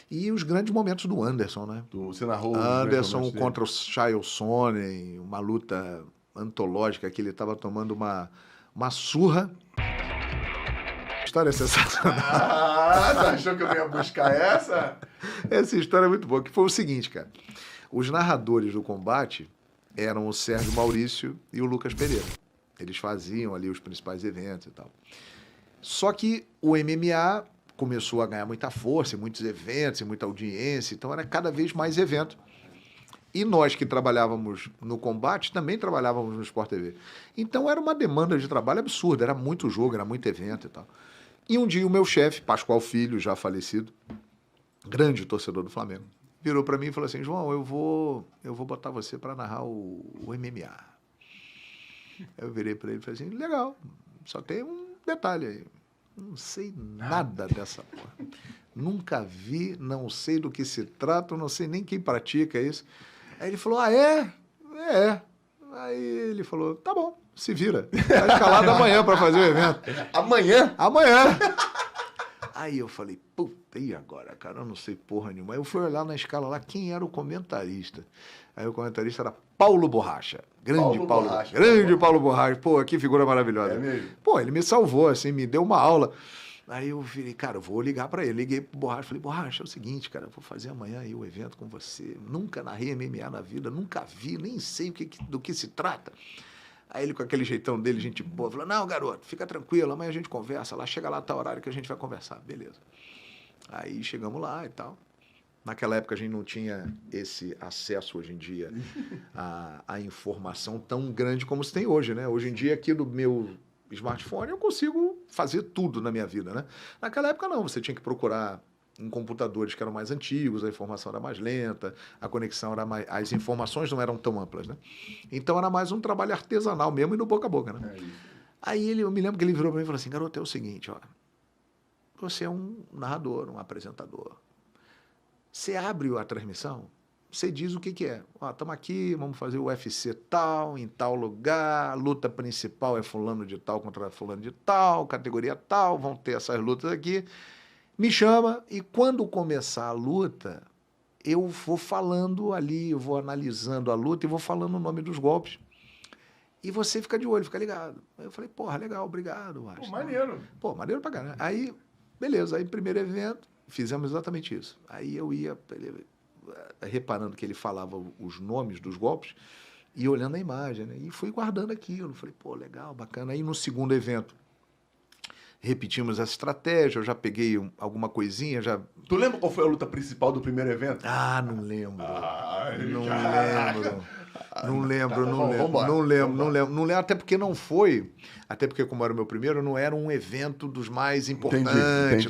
E os grandes momentos do Anderson, né? Você narrou os grandes Anderson momentos dele? contra o Chael Sonnen, uma luta antológica que ele estava tomando uma surra. A história é sensacional. Você achou que eu ia buscar essa? Essa história é muito boa, que foi o seguinte, cara. Os narradores do combate eram o Sérgio Maurício e o Lucas Pereira. Eles faziam ali os principais eventos e tal. Só que o MMA começou a ganhar muita força, muitos eventos, muita audiência, então era cada vez mais evento. E nós que trabalhávamos no combate também trabalhávamos no Sport TV. Então era uma demanda de trabalho absurda, era muito jogo, era muito evento e tal. E um dia o meu chefe, Pascoal Filho, já falecido, grande torcedor do Flamengo, virou para mim e falou assim: João, eu vou botar você para narrar o MMA. Eu virei para ele e falei assim: legal, só tem um detalhe aí. Não sei nada dessa porra. Nunca vi, não sei do que se trata, não sei nem quem pratica isso. Aí ele falou: ah, é? É. Aí ele falou: tá bom, se vira. Tá escalado amanhã para fazer o evento. Amanhã? Amanhã. Aí eu falei: puta, e agora, cara? Eu não sei porra nenhuma. Aí eu fui olhar na escala lá quem era o comentarista. Aí o comentarista era Paulo Borracha. Grande Paulo Borracha. Grande Paulo Borracha. Pô, que figura maravilhosa. É mesmo? Pô, ele me salvou, assim, me deu uma aula. Aí eu falei: cara, eu vou ligar pra ele. Liguei pro Borracha. Falei: Borracha, é o seguinte, cara, eu vou fazer amanhã aí o evento com você. Nunca narrei MMA na vida, nunca vi, nem sei do que se trata. Aí ele, com aquele jeitão dele, gente boa, falou: não, garoto, fica tranquilo, amanhã a gente conversa lá, chega lá, tá horário que a gente vai conversar. Beleza. Aí chegamos lá e tal. Naquela época a gente não tinha esse acesso hoje em dia à informação tão grande como se tem hoje, né? Hoje em dia, aqui no meu smartphone, eu consigo fazer tudo na minha vida, né? Naquela época não, você tinha que procurar em computadores que eram mais antigos, a informação era mais lenta, a conexão era mais... as informações não eram tão amplas, né? Então era mais um trabalho artesanal mesmo e no boca a boca, né? Aí eu me lembro que ele virou para mim e falou assim: garoto, é o seguinte, ó, você é um narrador, um apresentador. Você abre a transmissão, você diz o que é. Ó, estamos aqui, vamos fazer o UFC tal, em tal lugar, a luta principal é fulano de tal contra fulano de tal, categoria tal, vão ter essas lutas aqui. Me chama e quando começar a luta, eu vou falando ali, eu vou analisando a luta e vou falando o nome dos golpes. E você fica de olho, fica ligado. Aí eu falei: porra, legal, obrigado. Pô, maneiro. Pô, maneiro pra caramba. Aí, beleza, aí primeiro evento, fizemos exatamente isso. Aí eu ia reparando que ele falava os nomes dos golpes e olhando a imagem, né? E fui guardando aquilo. Falei: pô, legal, bacana. Aí no segundo evento, repetimos essa estratégia, eu já peguei alguma coisinha, já... Tu lembra qual foi a luta principal do primeiro evento? Ah, não lembro. Não lembro, até porque como era o meu primeiro, não era um evento dos mais importantes,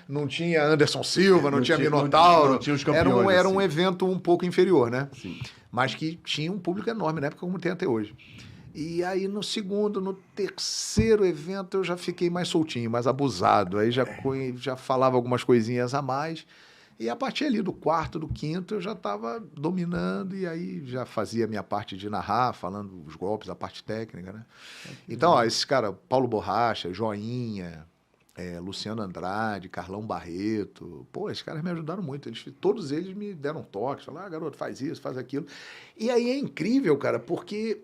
não tinha Anderson Silva, não tinha Minotauro, não tinha os campeões, era um assim. evento um pouco inferior, né? Sim. Mas que tinha um público enorme na época, como tem até hoje. E aí no segundo, no terceiro evento eu já fiquei mais soltinho, mais abusado, aí já falava algumas coisinhas a mais. E a partir ali do quarto, do quinto, eu já estava dominando e aí já fazia a minha parte de narrar, falando os golpes, a parte técnica, né? Então, ó, esses caras, Paulo Borracha, Joinha, Luciano Andrade, Carlão Barreto, pô, esses caras me ajudaram muito. Todos eles me deram toques, falaram: garoto, faz isso, faz aquilo. E aí é incrível, cara, porque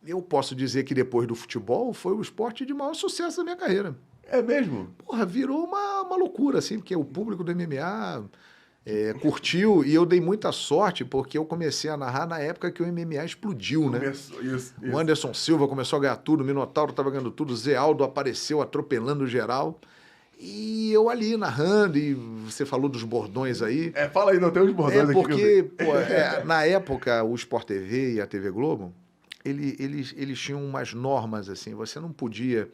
eu posso dizer que depois do futebol foi o esporte de maior sucesso da minha carreira. É mesmo? Porra, virou uma loucura, assim, porque o público do MMA curtiu e eu dei muita sorte porque eu comecei a narrar na época que o MMA explodiu, né? Isso. O Anderson Silva começou a ganhar tudo, o Minotauro estava ganhando tudo, o Zé Aldo apareceu atropelando geral. E eu ali narrando, e você falou dos bordões aí. Fala aí, não tem uns bordões aqui. Porque, na época, o Sport TV e a TV Globo, eles tinham umas normas, assim, você não podia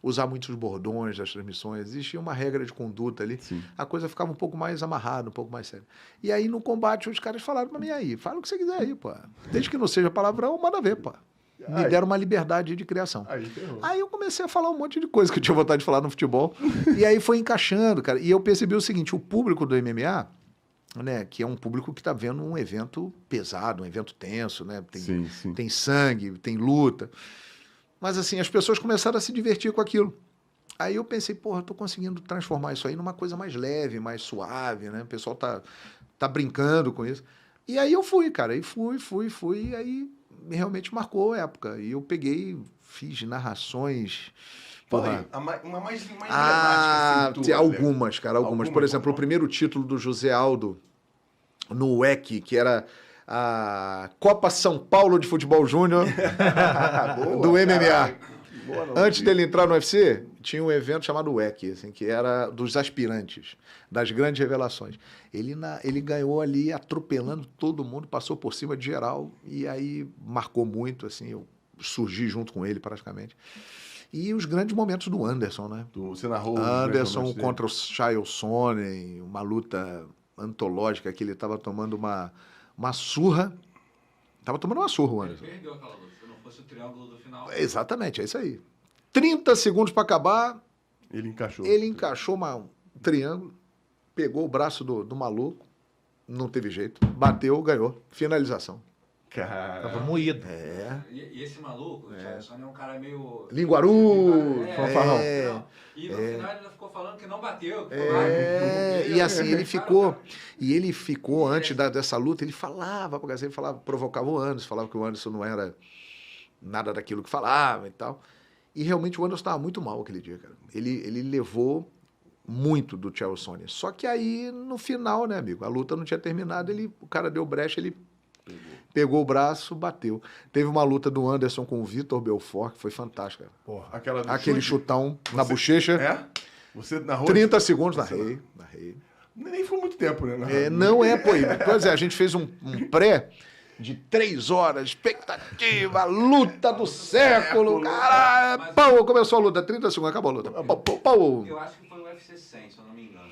usar muitos bordões das transmissões, existia uma regra de conduta ali, Sim. A coisa ficava um pouco mais amarrada, um pouco mais séria. E aí, no combate, os caras falaram pra mim: aí, fala o que você quiser aí, pô. Desde que não seja palavrão, manda ver, pô. Me deram uma liberdade de criação. Aí eu comecei a falar um monte de coisa que eu tinha vontade de falar no futebol, e aí foi encaixando, cara. E eu percebi o seguinte: o público do MMA, né, que é um público que está vendo um evento pesado, um evento tenso, né? Tem sangue, tem luta. Mas assim, as pessoas começaram a se divertir com aquilo. Aí eu pensei, porra, eu tô conseguindo transformar isso aí numa coisa mais leve, mais suave, né? O pessoal tá brincando com isso. E aí eu fui, cara. E fui. E aí realmente marcou a época. E eu peguei, fiz narrações. Fala Porra. aí, uma mais emblemática, assim, Tem tua, algumas, cara, algumas. Por exemplo, o vamos lá. primeiro título do José Aldo no WEC, que era a Copa São Paulo de Futebol Júnior Boa, do MMA. caralho. Boa analogia. Antes dele entrar no UFC, tinha um evento chamado WEC, assim, que era dos aspirantes, das grandes revelações. Ele ganhou ali atropelando todo mundo, passou por cima de geral, e aí marcou muito, assim, eu surgi junto com ele praticamente. E os grandes momentos do Anderson, né? Você narrou os grandes Anderson momentos dele? contra o Chael Sonnen, uma luta antológica que ele estava tomando uma surra. Tava tomando uma surra, o Ele Anderson. perdeu aquela luta. Se não fosse o triângulo do final. Exatamente, é isso aí. 30 segundos para acabar, Ele encaixou. ele encaixou um triângulo, pegou o braço do maluco, não teve jeito, bateu, ganhou. Finalização. Cara. Tava moído. E esse maluco, o Thiago Sônia é um cara meio. Linguaru, fanfarrão. Não. E no final ele ficou falando que não bateu. Que foi E assim, ele ficou antes dessa luta, ele falava, ele falava, provocava o Anderson, falava que o Anderson não era nada daquilo que falava e tal. E realmente o Anderson estava muito mal aquele dia, cara. Ele levou muito do Chael Sonnen. Só que aí, no final, né, amigo, a luta não tinha terminado, o cara deu brecha, ele pegou o braço, bateu. Teve uma luta do Anderson com o Vitor Belfort, que foi fantástica. Porra. Aquela do Aquele chute. chutão na bochecha. É? Você narrou? 30 segundos, Você- narrei. Nem foi muito tempo, né? Não é, pô. Pois é, a gente fez um pré de 3 horas, expectativa, luta do século, caralho. Pau, começou a luta, 30 segundos, acabou a luta. Pau. Eu acho que foi o UFC 100, se eu não me engano.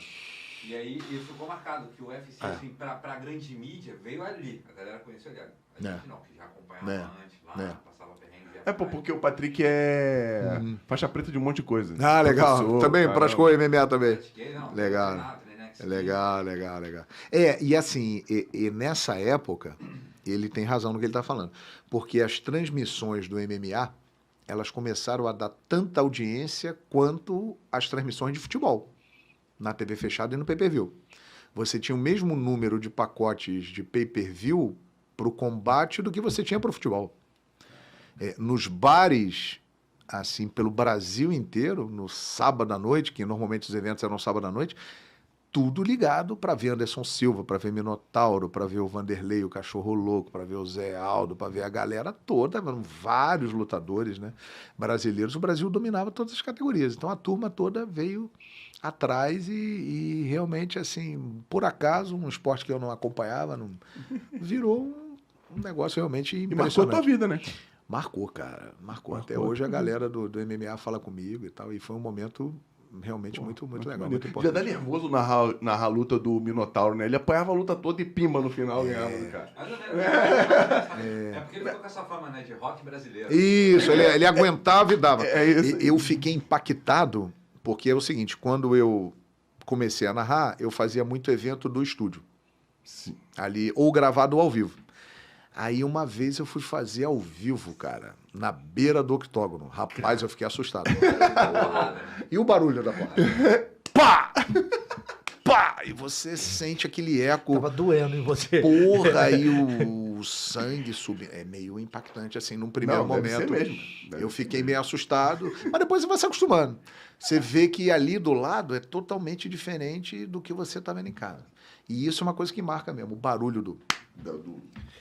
E aí isso ficou marcado, que o UFC, assim, pra grande mídia, veio ali. A galera conheceu ali. A gente não, que já acompanhava antes, lá, passava perrengue. É, pô, porque o Patrick é faixa preta de um monte de coisa. Ah, legal. Professor, Também caramba. praticou MMA também. Não, Legal. Legal. E assim, nessa época, ele tem razão no que ele está falando. Porque as transmissões do MMA, elas começaram a dar tanta audiência quanto as transmissões de futebol. Na TV fechada e no pay-per-view. Você tinha o mesmo número de pacotes de pay-per-view para o combate do que você tinha para o futebol. Nos bares, assim, pelo Brasil inteiro, no sábado à noite, que normalmente os eventos eram sábado à noite, tudo ligado para ver Anderson Silva, para ver Minotauro, para ver o Vanderlei, o Cachorro Louco, para ver o Zé Aldo, para ver a galera toda, eram vários lutadores, né, brasileiros. O Brasil dominava todas as categorias. Então a turma toda veio atrás e realmente, assim, por acaso, um esporte que eu não acompanhava, virou um negócio realmente E marcou a impressionante. tua vida, né? Marcou, cara. Marcou. Até Marcou. hoje a galera do MMA fala comigo e tal. E foi um momento realmente muito legal, maneiro. muito Já importante. dá nervoso narrar a luta do Minotauro, né? Ele apanhava a luta toda e pimba no final ganhava, cara. É porque ele ficou com essa fama, né, de rock brasileiro. Isso, ele aguentava e dava. É isso. Eu fiquei impactado, porque é o seguinte, quando eu comecei a narrar, eu fazia muito evento do estúdio. Sim. Ali, ou gravado ou ao vivo. Aí uma vez eu fui fazer ao vivo, cara, na beira do octógono. Rapaz, eu fiquei assustado. E o barulho da porrada? Pá! Pá! E você sente aquele eco. Tava doendo em você. Porra, e o sangue subindo. É meio impactante, assim, num primeiro Não, deve momento. ser mesmo. Deve Eu ser fiquei mesmo. meio assustado, mas depois você vai se acostumando. Você vê que ali do lado é totalmente diferente do que você tá vendo em casa. E isso é uma coisa que marca mesmo, o barulho do...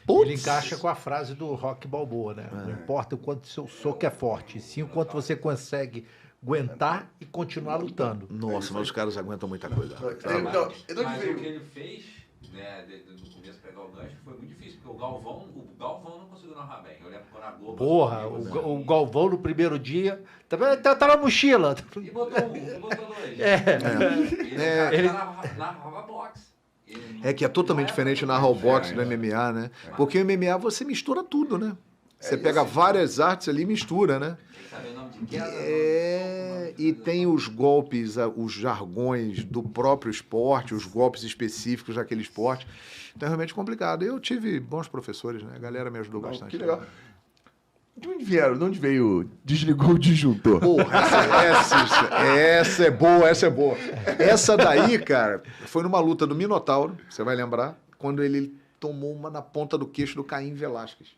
Ele encaixa com a frase do Rock Balboa, né? Não importa o quanto seu soco é forte, sim o quanto você consegue aguentar e continuar lutando. Nossa, mas os caras aguentam muita coisa. Mas o que ele fez, né, no começo pegar o gancho, foi muito difícil, porque o Galvão não conseguiu narrar bem. Eu lembro quando a Globo... Porra, o Galvão no primeiro dia tá na mochila. E botou dois. Ele- Ele narrava boxe. É que é totalmente diferente na boxe do MMA, né? Porque o MMA você mistura tudo, né? Você pega várias artes ali e mistura, né? Tem que saber o nome de queda. E tem os golpes, os jargões do próprio esporte, os golpes específicos daquele esporte. Então é realmente complicado. Eu tive bons professores, né? A galera me ajudou bastante. Que legal. De onde vieram? De onde veio? Desligou o disjuntor. Porra, essa é boa, essa é boa. Essa daí, cara, foi numa luta do Minotauro, você vai lembrar, quando ele tomou uma na ponta do queixo do Caim Velasquez.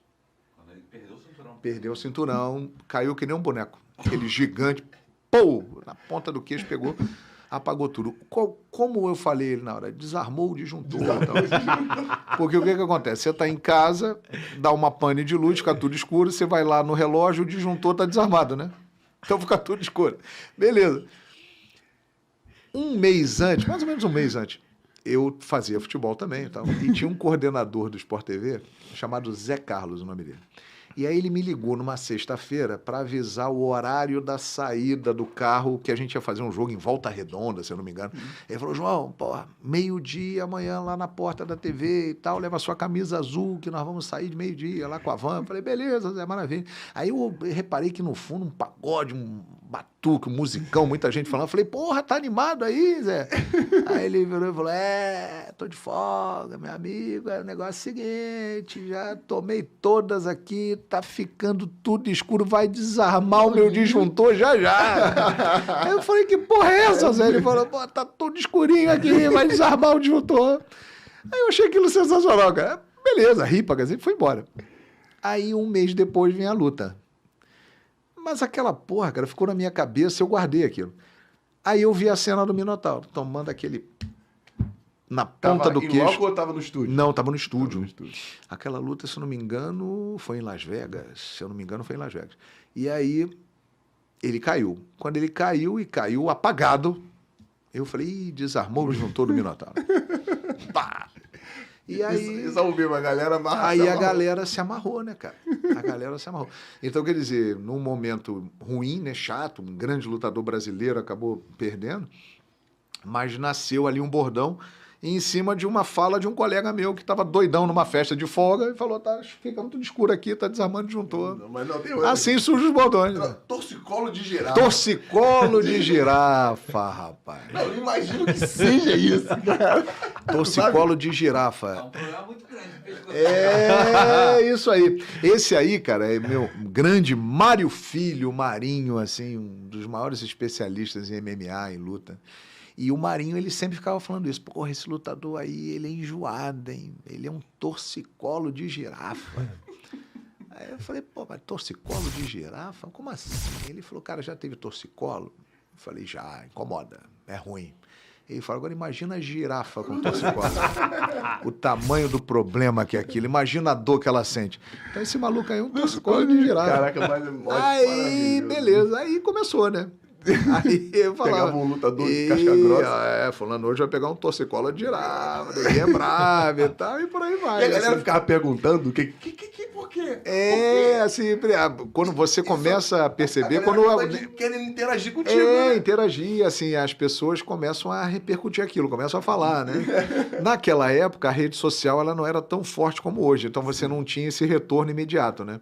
Quando ele perdeu o cinturão. Perdeu o cinturão, caiu que nem um boneco. Aquele gigante, pô, na ponta do queixo, pegou, apagou tudo. Como eu falei ele na hora, desarmou o disjuntor. Então. Porque o que acontece? Você está em casa, dá uma pane de luz, fica tudo escuro, você vai lá no relógio, o disjuntor está desarmado, né? Então fica tudo escuro. Beleza. Um mês antes, mais ou menos um mês antes, eu fazia futebol também e tinha um coordenador do Sport TV chamado Zé Carlos, o nome dele. E aí ele me ligou numa sexta-feira para avisar o horário da saída do carro, que a gente ia fazer um jogo em Volta Redonda, se eu não me engano. Ele falou, João, porra, 12:00 amanhã lá na porta da TV e tal, leva a sua camisa azul que nós vamos sair de 12:00 lá com a van. Eu falei, beleza, Zé, maravilha. Aí eu reparei que no fundo um pagode, um batuque, um musicão, muita gente falando. Eu falei, porra, tá animado aí, Zé? Aí ele virou e falou, tô de folga, meu amigo, o negócio é o seguinte, já tomei todas aqui, tá ficando tudo escuro, vai desarmar o meu disjuntor já. Aí eu falei, que porra é essa, Zé? Ele falou, pô, tá tudo escurinho aqui, vai desarmar o disjuntor. Aí eu achei aquilo sensacional, cara. Beleza, ri pra cacete e foi embora. Aí um mês depois vem a luta. Mas aquela porra, cara, ficou na minha cabeça, eu guardei aquilo. Aí eu vi a cena do Minotauro, tomando aquele... na ponta do queixo. Logo ou tava no estúdio? Não, tava no estúdio. Aquela luta, se eu não me engano, foi em Las Vegas. E aí, ele caiu. Quando ele caiu, e caiu apagado, eu falei, ih, desarmou o disjuntor do Minotauro. Pá! E aí... Isso ao vivo, a galera amarrou. Aí a galera se amarrou, né, cara? A galera se amarrou. Então, quer dizer, num momento ruim, né, chato, um grande lutador brasileiro acabou perdendo, mas nasceu ali um bordão em cima de uma fala de um colega meu que estava doidão numa festa de folga e falou, tá ficando tudo escuro aqui, tá desarmando o disjuntor. Mas não, tem assim surgem os bordões. Né? Torcicolo de girafa. Torcicolo de girafa, rapaz. Não, eu imagino que seja isso, cara. Torcicolo de girafa. É um problema muito grande. É isso aí. Esse aí, cara, é meu grande Mário Filho, Marinho, assim, um dos maiores especialistas em MMA, em luta. E o Marinho, ele sempre ficava falando isso. Porra, esse lutador aí, ele é enjoado, hein? Ele é um torcicolo de girafa. Aí eu falei, pô, mas torcicolo de girafa? Como assim? Ele falou, cara, já teve torcicolo? Eu falei, já, incomoda, é ruim. Ele falou, agora imagina a girafa com torcicolo. O tamanho do problema que é aquilo. Imagina a dor que ela sente. Então esse maluco aí é um torcicolo de girafa. Caraca, mas aí, beleza. Aí começou, né? Aí eu falava, pegava um lutador de casca grossa. Fulano hoje vai pegar um torcicolo de girafa, ninguém é bravo e tal, e por aí vai. E a galera assim. ficava perguntando por quê? Por quê? Assim, quando você começa a perceber... Querem interagir contigo, né? Interagir, assim, as pessoas começam a repercutir aquilo, começam a falar, né? Naquela época, a rede social ela não era tão forte como hoje, então você não tinha esse retorno imediato, né?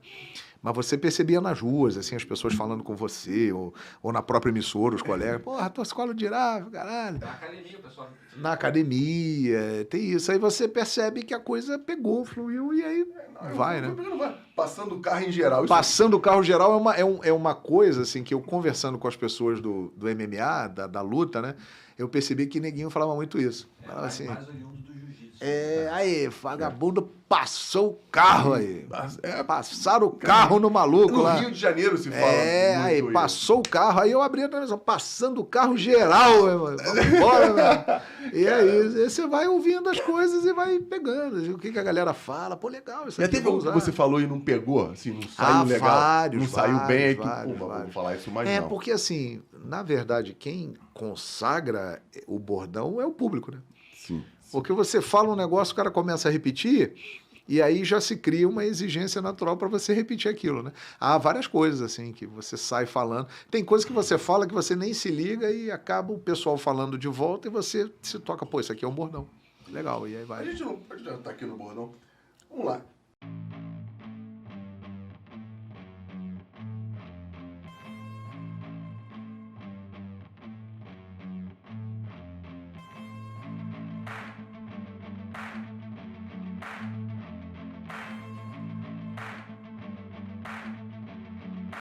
Mas você percebia nas ruas, assim, as pessoas falando com você, ou na própria emissora, os colegas, porra, torcicolo de girafa, caralho. Na academia, o pessoal... Na academia, tem isso. Aí você percebe que a coisa pegou, fluiu, e aí vai, né? Passando o carro em geral. Passando o carro geral é uma coisa, assim, que eu conversando com as pessoas do MMA, da luta, né? Eu percebi que neguinho falava muito isso. Falava assim... mais oriundo do jiu-jitsu. Aí, vagabundo passou o carro aí. Passaram o carro no maluco no lá. No Rio de Janeiro se fala. Aí passou o carro, aí eu abri a televisão, passando o carro geral, meu irmão. Vamos embora, meu. E aí você vai ouvindo as coisas e vai pegando. O que a galera fala, pô, legal. Isso já teve algo que você falou e não pegou? Assim, não saiu legal? Vários, não saiu bem? Vários. Vou falar isso mais não. Porque assim, na verdade, quem consagra o bordão é o público, né? Sim. Porque você fala um negócio, o cara começa a repetir, e aí já se cria uma exigência natural para você repetir aquilo, né? Há várias coisas, assim, que você sai falando. Tem coisas que você fala que você nem se liga e acaba o pessoal falando de volta e você se toca, pô, isso aqui é um bordão. Legal, e aí vai. A gente não pode estar aqui no bordão. Vamos lá.